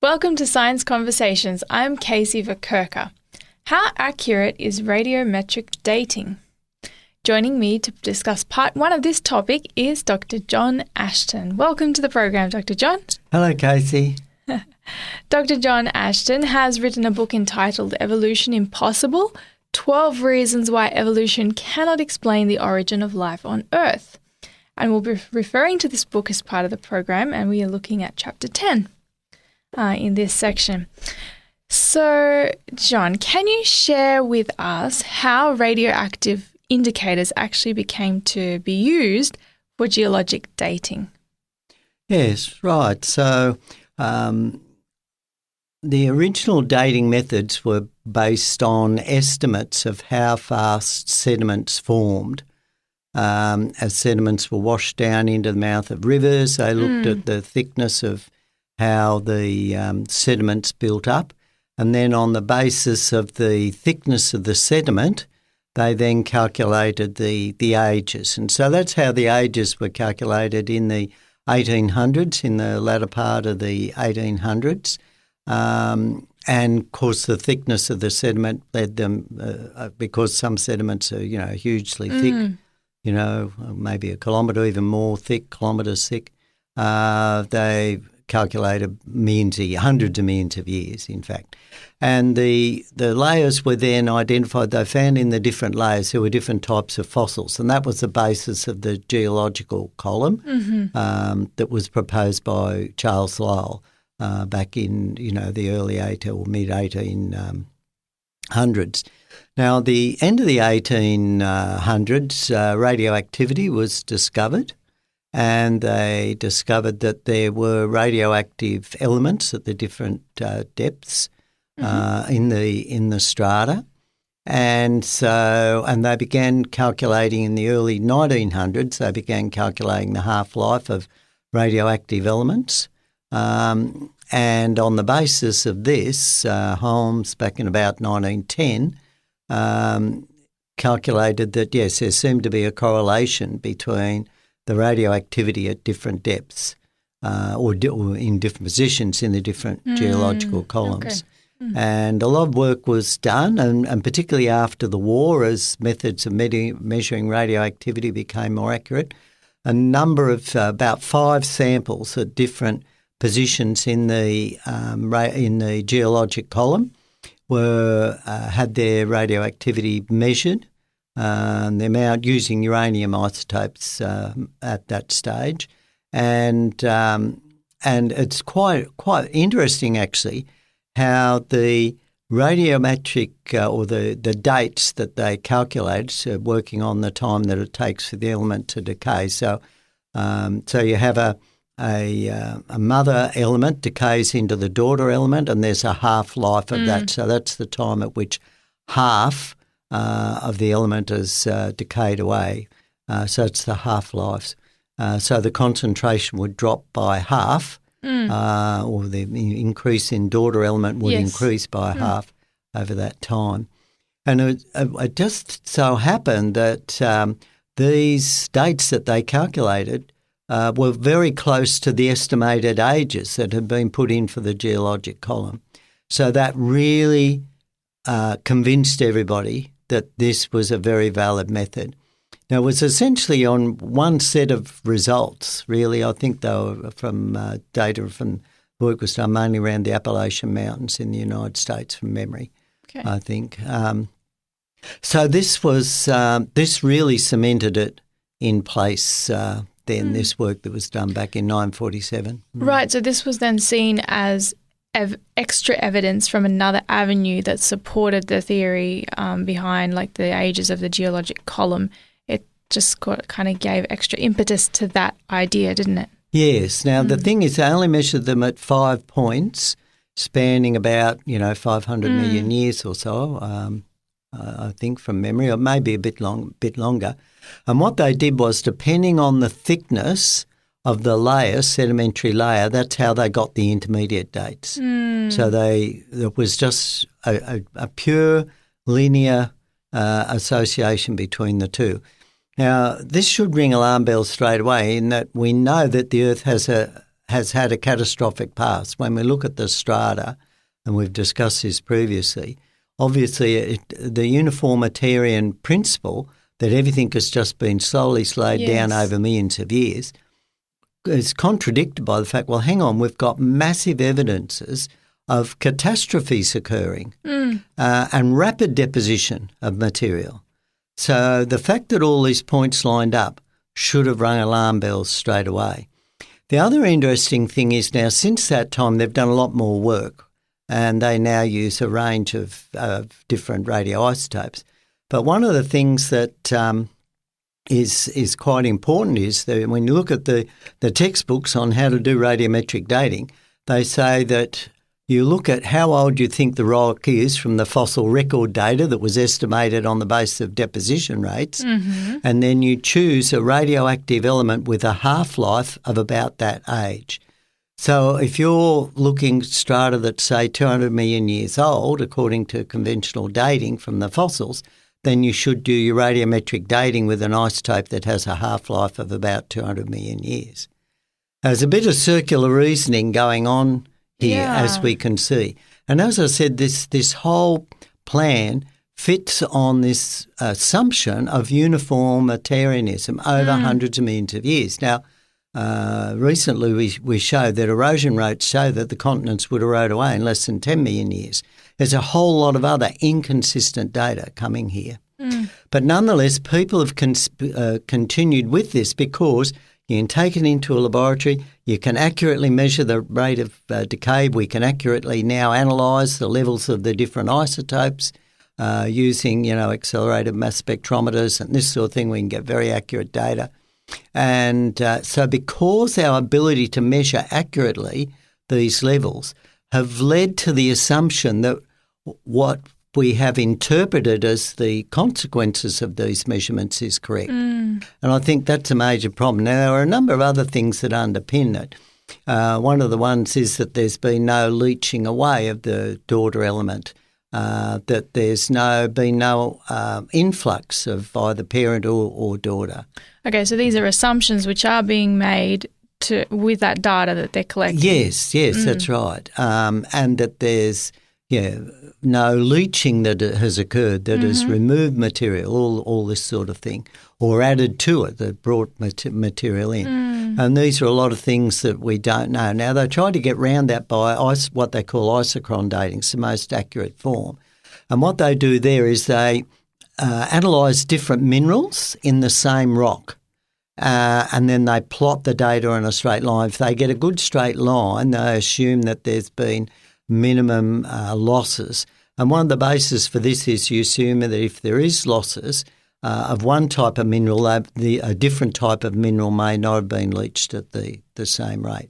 Welcome to Science Conversations. I'm Kaysie Vokurka. How accurate is radiometric dating? Joining me to discuss part one of this topic is Dr. John Ashton. Welcome to the program, Dr. John. Hello, Kaysie. Dr. John Ashton has written a book entitled Evolution Impossible: 12 Reasons Why Evolution Cannot Explain the Origin of Life on Earth. And we'll be referring to this book as part of the program, and we are looking at chapter 10 in this section. So, John, can you share with us how radioactive indicators actually became to be used for geologic dating? Yes, right. So the original dating methods were based on estimates of how fast sediments formed. As sediments were washed down into the mouth of rivers, they looked at the thickness of how the sediments built up, and then on the basis of the thickness of the sediment, they then calculated the ages. And so that's how the ages were calculated in the 1800s, in the latter part of the 1800s. And, of course, the thickness of the sediment led them, because some sediments are, hugely thick, maybe a kilometre, even more thick, kilometres thick, they calculated hundreds of millions of years, in fact. And the layers were then identified. They found in the different layers there were different types of fossils, and that was the basis of the geological column that was proposed by Charles Lyell back in, the early or mid-1800s. Now, the end of the 1800s, radioactivity was discovered, and they discovered that there were radioactive elements at the different depths in the strata, and they began calculating in the early 1900s. They began calculating the half-life of radioactive elements, and on the basis of this, Holmes back in about 1910 calculated that yes, there seemed to be a correlation between the radioactivity at different depths or in different positions in the different geological columns. Okay. And a lot of work was done, and particularly after the war, as methods of measuring radioactivity became more accurate, a number of about 5 samples at different positions in the geologic column had their radioactivity measured. The amount using uranium isotopes at that stage, and it's quite interesting actually how the radiometric or the dates that they calculate, working on the time that it takes for the element to decay. So you have a mother element decays into the daughter element, and there's a half-life of that. So that's the time at which half of the element has decayed away. So it's the half-lives. So the concentration would drop by half, or the increase in daughter element would increase by half over that time. And it just so happened that these dates that they calculated were very close to the estimated ages that had been put in for the geologic column. So that really convinced everybody that this was a very valid method. Now, it was essentially on one set of results, really. I think they were from data from work was done mainly around the Appalachian Mountains in the United States from memory, I think. So this really cemented it in place then, this work that was done back in 1947. Right, so this was then seen as extra evidence from another avenue that supported the theory behind the ages of the geologic column. It just kind of gave extra impetus to that idea, didn't it? Yes. Now, the thing is, they only measured them at 5 points, spanning about, 500 million years or so, I think, from memory, or maybe a bit longer. And what they did was, depending on the thickness of the layer, sedimentary layer, that's how they got the intermediate dates. So it was just a pure linear association between the two. Now, this should ring alarm bells straight away in that we know that the Earth has a has had a catastrophic past. When we look at the strata, and we've discussed this previously, obviously the uniformitarian principle that everything has just been slowly slowed down over millions of years is contradicted by the fact, well, hang on, we've got massive evidences of catastrophes occurring and rapid deposition of material. So the fact that all these points lined up should have rung alarm bells straight away. The other interesting thing is now since that time they've done a lot more work and they now use a range of different radioisotopes. But one of the things that is quite important is that when you look at the textbooks on how to do radiometric dating, they say that you look at how old you think the rock is from the fossil record data that was estimated on the basis of deposition rates, and then you choose a radioactive element with a half-life of about that age. So if you're looking strata that's, say, 200 million years old, according to conventional dating from the fossils, then you should do your radiometric dating with an isotope that has a half-life of about 200 million years. There's a bit of circular reasoning going on here, as we can see. And as I said, this whole plan fits on this assumption of uniformitarianism over hundreds of millions of years. Now, recently we showed that erosion rates show that the continents would erode away in less than 10 million years. There's a whole lot of other inconsistent data coming here. But nonetheless, people have continued with this because you can take it into a laboratory, you can accurately measure the rate of decay, we can accurately now analyse the levels of the different isotopes using, accelerated mass spectrometers and this sort of thing. We can get very accurate data. And so because our ability to measure accurately these levels have led to the assumption that what we have interpreted as the consequences of these measurements is correct. And I think that's a major problem. Now, there are a number of other things that underpin it. One of the ones is that there's been no leaching away of the daughter element, that there's been no influx of either parent or daughter. Okay, so these are assumptions which are being made with that data that they're collecting. Yes, that's right. And that there's no leaching that has occurred that has removed material, all this sort of thing, or added to it that brought material in. And these are a lot of things that we don't know. Now, they try to get round that by what they call isochron dating. It's the most accurate form. And what they do there is they analyse different minerals in the same rock. And then they plot the data in a straight line. If they get a good straight line, they assume that there's been minimum losses. And one of the bases for this is you assume that if there is losses of one type of mineral, a different type of mineral may not have been leached at the same rate.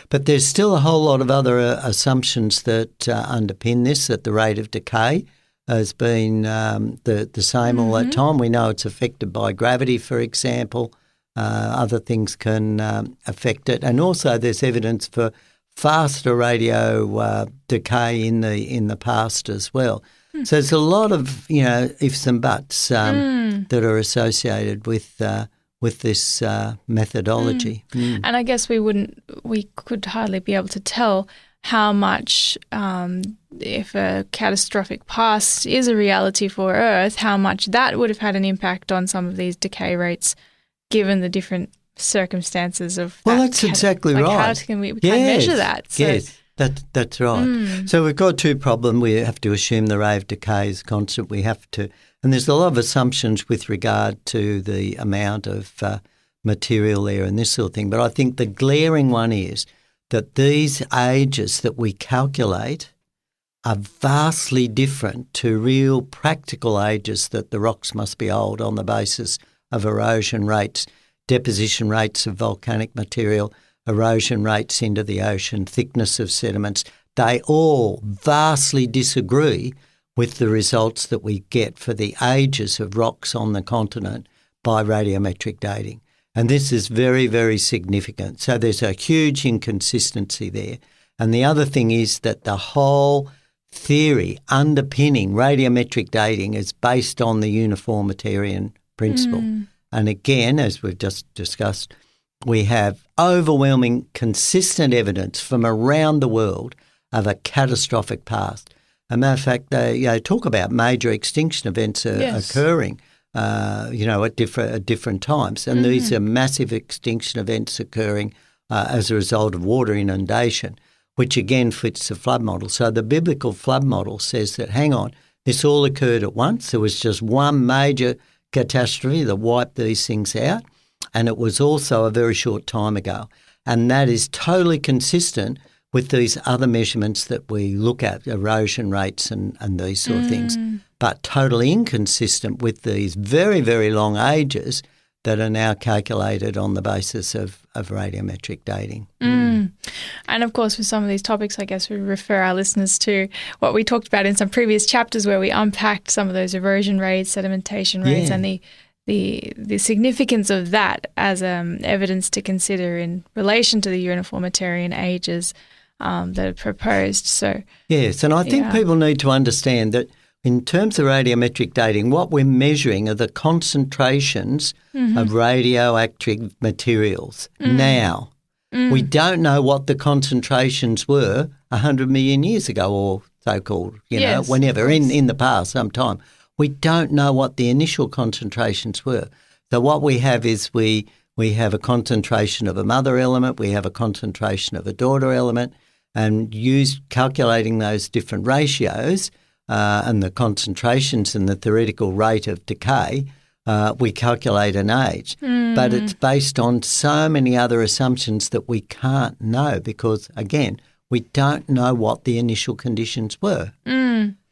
But there's still a whole lot of other assumptions that underpin this, that the rate of decay has been the same all that time. We know it's affected by gravity, for example. Other things can affect it. And also there's evidence for faster radio decay in the past as well. So there's a lot of ifs and buts that are associated with this methodology. And I guess we could hardly be able to tell how much, if a catastrophic past is a reality for Earth, how much that would have had an impact on some of these decay rates, given the different circumstances of that. Well, that's exactly right. How can we can't measure that? So. Yes, that's right. So we've got two problems. We have to assume the rate of decay is constant. We have to, and there's a lot of assumptions with regard to the amount of material there and this sort of thing. But I think the glaring one is that these ages that we calculate are vastly different to real practical ages that the rocks must be old on the basis of erosion rates, deposition rates of volcanic material, erosion rates into the ocean, thickness of sediments. They all vastly disagree with the results that we get for the ages of rocks on the continent by radiometric dating. And this is very, very significant. So there's a huge inconsistency there. And the other thing is that the whole theory underpinning radiometric dating is based on the uniformitarian principle. And again, as we've just discussed, we have overwhelming, consistent evidence from around the world of a catastrophic past. As a matter of fact, they talk about major extinction events occurring, at different times, and these are massive extinction events occurring as a result of water inundation, which again fits the flood model. So the biblical flood model says that, hang on, this all occurred at once. There was just one major catastrophe that wiped these things out, and it was also a very short time ago. And that is totally consistent with these other measurements that we look at, erosion rates and these sort of things, but totally inconsistent with these very, very long ages that are now calculated on the basis of radiometric dating. And of course, with some of these topics, I guess we refer our listeners to what we talked about in some previous chapters where we unpacked some of those erosion rates, sedimentation rates, and the significance of that as evidence to consider in relation to the uniformitarian ages that are proposed. So yes, and I think people need to understand that in terms of radiometric dating, what we're measuring are the concentrations of radioactive materials now. We don't know what the concentrations were 100 million years ago or so-called, whenever, in the past, sometime. We don't know what the initial concentrations were. So what we have is we have a concentration of a mother element, we have a concentration of a daughter element, and calculating those different ratios and the concentrations and the theoretical rate of decay, we calculate an age. But it's based on so many other assumptions that we can't know because, again, we don't know what the initial conditions were.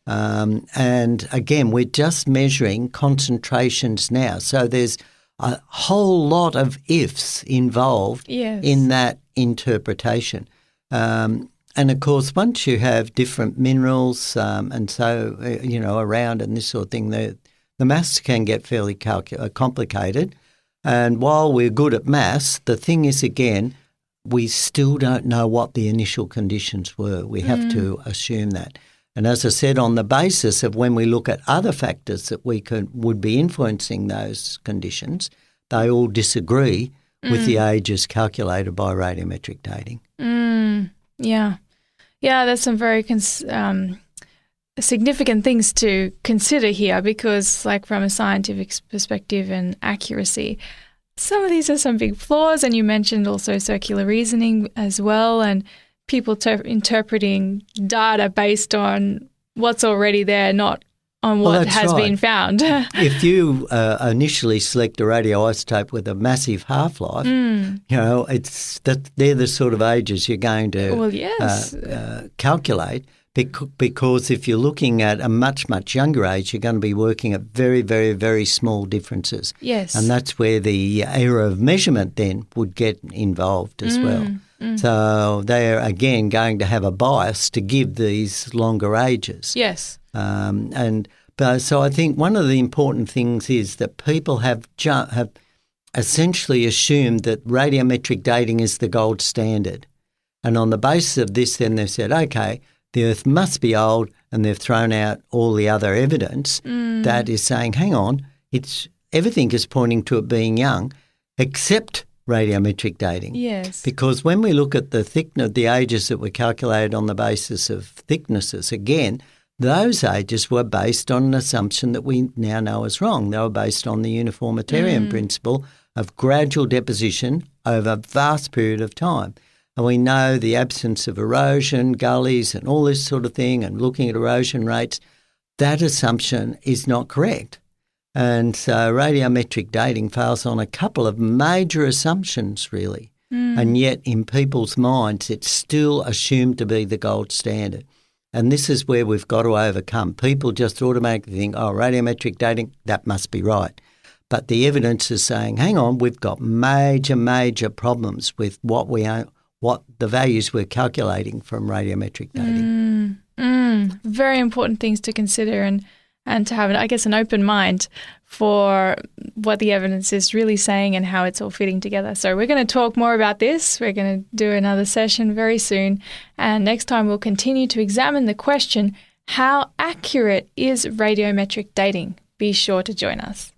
And, again, we're just measuring concentrations now. So there's a whole lot of ifs involved in that interpretation. And, of course, once you have different minerals and so, around and this sort of thing, the maths can get fairly complicated. And while we're good at maths, the thing is, again, we still don't know what the initial conditions were. We have to assume that. And as I said, on the basis of when we look at other factors that would be influencing those conditions, they all disagree with the ages calculated by radiometric dating. Yeah, there's some very significant things to consider here because, like, from a scientific perspective and accuracy, some of these are some big flaws. And you mentioned also circular reasoning as well, and people interpreting data based on what's already there, not on what has been found. If you initially select a radioisotope with a massive half-life, they're the sort of ages you're going to calculate because if you're looking at a much, much younger age, you're going to be working at very, very, very small differences. Yes. And that's where the error of measurement then would get involved as well. So they're, again, going to have a bias to give these longer ages. Yes. So I think one of the important things is that people have essentially assumed that radiometric dating is the gold standard. And on the basis of this, then they've said, okay, the Earth must be old, and they've thrown out all the other evidence that is saying, hang on, everything is pointing to it being young, except radiometric dating. Yes. Because when we look at the ages that were calculated on the basis of thicknesses, again, those ages were based on an assumption that we now know is wrong. They were based on the Uniformitarian principle of gradual deposition over a vast period of time. And we know the absence of erosion, gullies and all this sort of thing, and looking at erosion rates, that assumption is not correct. And so radiometric dating fails on a couple of major assumptions, really. And yet in people's minds, it's still assumed to be the gold standard. And this is where we've got to overcome. People just automatically think, radiometric dating, that must be right. But the evidence is saying, hang on, we've got major, major problems with what the values we're calculating from radiometric dating. Very important things to consider and to have, I guess, an open mind for what the evidence is really saying and how it's all fitting together. So we're going to talk more about this. We're going to do another session very soon. And next time we'll continue to examine the question, how accurate is radiometric dating? Be sure to join us.